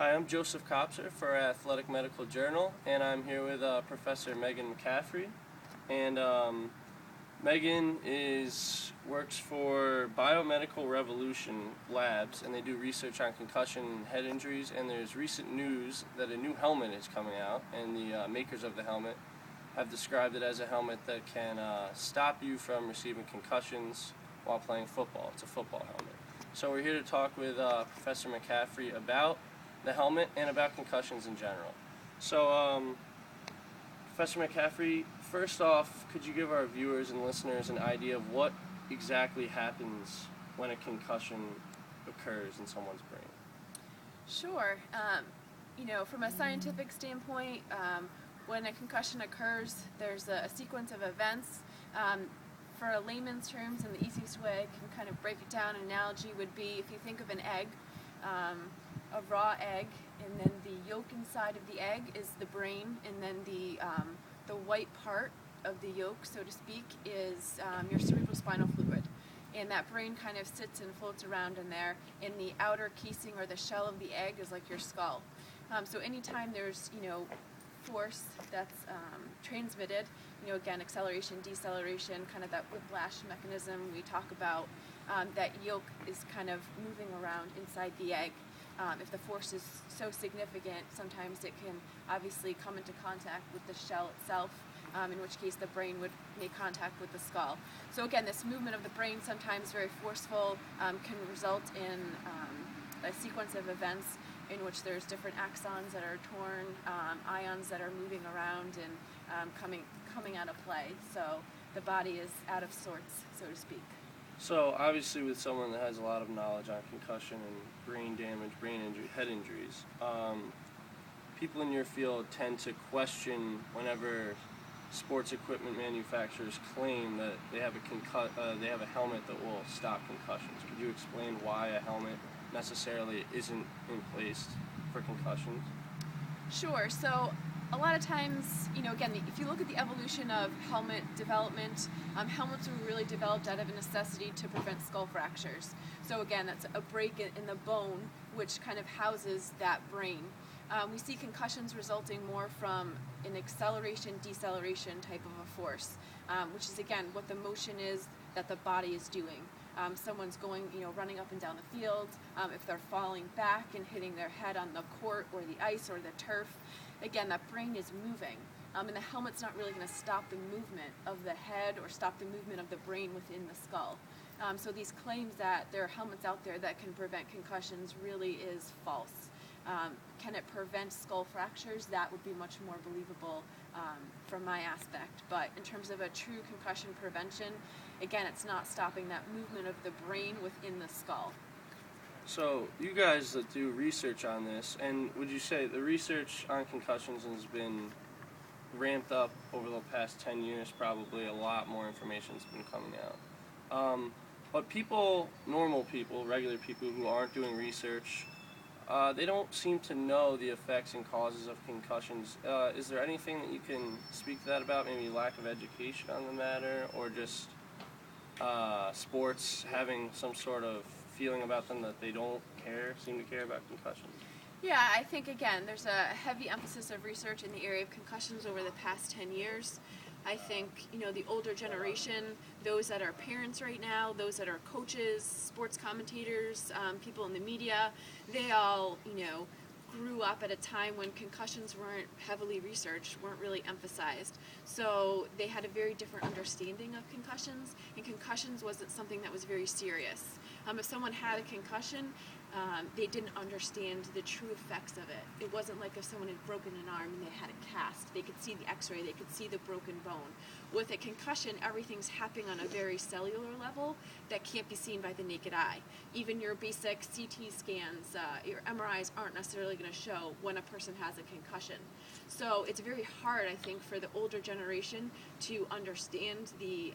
Hi, I'm Joseph Kopser for Athletic Medical Journal, and I'm here with Professor Megan McCaffrey. And Megan works for Biomedical Revolution Labs, and they do research on concussion and head injuries. And there's recent news that a new helmet is coming out, and the makers of the helmet have described it as a helmet that can stop you from receiving concussions while playing football. It's a football helmet. So we're here to talk with Professor McCaffrey about the helmet and about concussions in general. So, Professor McCaffrey, first off, could you give our viewers and listeners an idea of what exactly happens when a concussion occurs in someone's brain? Sure. From a scientific standpoint, when a concussion occurs, there's a sequence of events. For a layman's terms, and the easiest way I can kind of break it down, an analogy would be if you think of an egg, a raw egg, and then the yolk inside of the egg is the brain, and then the white part of the yolk, so to speak, is your cerebrospinal fluid. And that brain kind of sits and floats around in there, and the outer casing or the shell of the egg is like your skull. So anytime there's, force that's transmitted, again, acceleration, deceleration, kind of that whiplash mechanism we talk about, that yolk is kind of moving around inside the egg. If the force is so significant, sometimes it can obviously come into contact with the shell itself, in which case the brain would make contact with the skull. So again, this movement of the brain, sometimes very forceful, can result in a sequence of events in which there's different axons that are torn, ions that are moving around and coming out of play. So the body is out of sorts, so to speak. So, obviously, with someone that has a lot of knowledge on concussion and brain damage, brain injury, head injuries, people in your field tend to question whenever sports equipment manufacturers claim that they have a helmet that will stop concussions. Could you explain why a helmet necessarily isn't in place for concussions? Sure. So a lot of times, again, if you look at the evolution of helmet development, helmets were really developed out of a necessity to prevent skull fractures. So again, that's a break in the bone, which kind of houses that brain. We see concussions resulting more from an acceleration, deceleration type of a force, which is, again, what the motion is that the body is doing. Someone's going, running up and down the field, if they're falling back and hitting their head on the court or the ice or the turf, again, that brain is moving. And the helmet's not really going to stop the movement of the head or stop the movement of the brain within the skull. So these claims that there are helmets out there that can prevent concussions really is false. Can it prevent skull fractures? That would be much more believable from my aspect. But in terms of a true concussion prevention, again, it's not stopping that movement of the brain within the skull. So, you guys that do research on this, and would you say the research on concussions has been ramped up over the past 10 years? Probably a lot more information's been coming out. But people, normal people, regular people who aren't doing research, they don't seem to know the effects and causes of concussions. Is there anything that you can speak to that about? Maybe lack of education on the matter, or just sports having some sort of feeling about them that they don't seem to care about concussions? Yeah, I think, again, there's a heavy emphasis of research in the area of concussions over the past 10 years. I think, the older generation, those that are parents right now, those that are coaches, sports commentators, people in the media, they all, grew up at a time when concussions weren't heavily researched, weren't really emphasized. So they had a very different understanding of concussions, and concussions wasn't something that was very serious. If someone had a concussion, they didn't understand the true effects of it. It wasn't like if someone had broken an arm and they had a cast. They could see the x-ray, they could see the broken bone. With a concussion, everything's happening on a very cellular level that can't be seen by the naked eye. Even your basic CT scans, your MRIs aren't necessarily going to show when a person has a concussion. So it's very hard, I think, for the older generation to understand the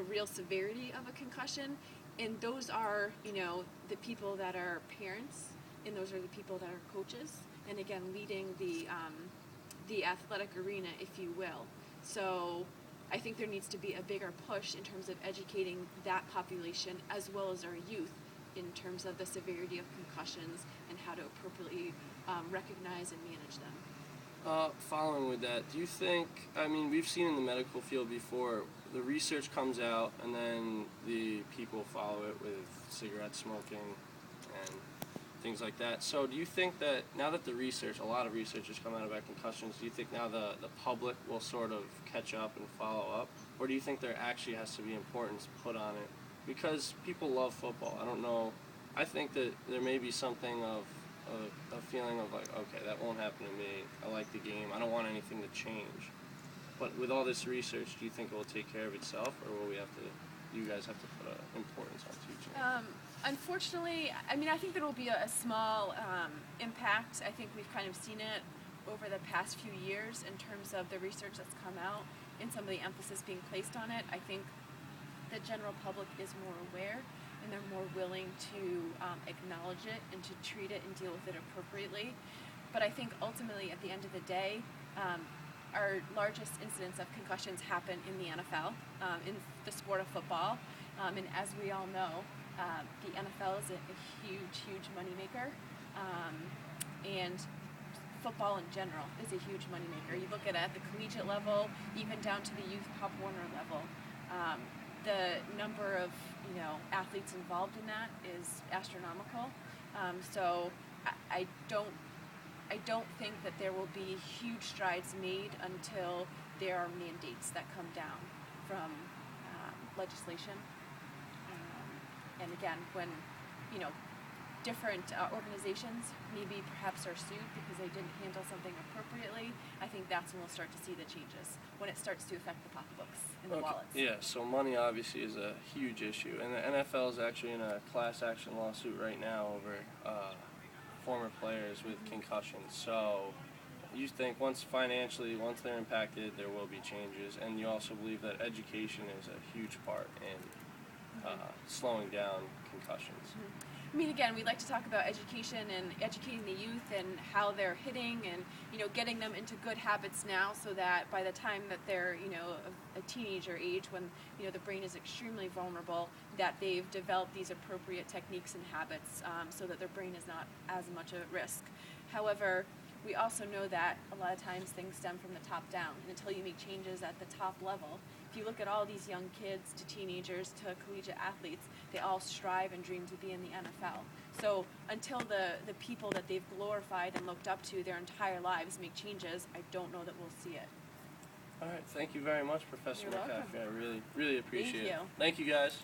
real severity of a concussion. And those are, the people that are parents, and those are the people that are coaches, and again, leading the athletic arena, if you will. So I think there needs to be a bigger push in terms of educating that population as well as our youth in terms of the severity of concussions and how to appropriately recognize and manage them. Following with that, do you think, I mean, we've seen in the medical field before, the research comes out and then the people follow it with cigarette smoking and things like that. So do you think that now that a lot of research has come out about concussions, do you think now the public will sort of catch up and follow up? Or do you think there actually has to be importance put on it? Because people love football. I don't know. I think that there may be something of a feeling of like, okay, that won't happen to me. I like the game. I don't want anything to change. But with all this research, do you think it will take care of itself, or will you guys have to put an importance on teaching? Unfortunately, I mean, I think there will be a small impact. I think we've kind of seen it over the past few years in terms of the research that's come out and some of the emphasis being placed on it. I think the general public is more aware and they're more willing to acknowledge it and to treat it and deal with it appropriately. But I think ultimately, at the end of the day, our largest incidents of concussions happen in the NFL, in the sport of football. And as we all know, the NFL is a huge, huge moneymaker. And football in general is a huge moneymaker. You look at it at the collegiate level, even down to the youth Pop Warner level. The number of athletes involved in that is astronomical. So I don't think that there will be huge strides made until there are mandates that come down from legislation. And again, when different organizations maybe perhaps are sued because they didn't handle something appropriately, I think that's when we'll start to see the changes, when it starts to affect the pocketbooks and the wallets. Yeah, so money obviously is a huge issue, and the NFL is actually in a class action lawsuit right now over former players with concussions. So you think once they're impacted, there will be changes, and you also believe that education is a huge part in slowing down concussions. I mean, again, we like to talk about education and educating the youth and how they're hitting and, getting them into good habits now so that by the time that they're, a teenager age when, the brain is extremely vulnerable, that they've developed these appropriate techniques and habits so that their brain is not as much at risk. However, we also know that a lot of times things stem from the top down, and until you make changes at the top level, if you look at all these young kids to teenagers to collegiate athletes, they all strive and dream to be in the NFL. So until the people that they've glorified and looked up to their entire lives make changes, I don't know that we'll see it. All right, thank you very much, Professor You're welcome. McCaffrey. I really, really appreciate Thank it. you. Thank you, guys.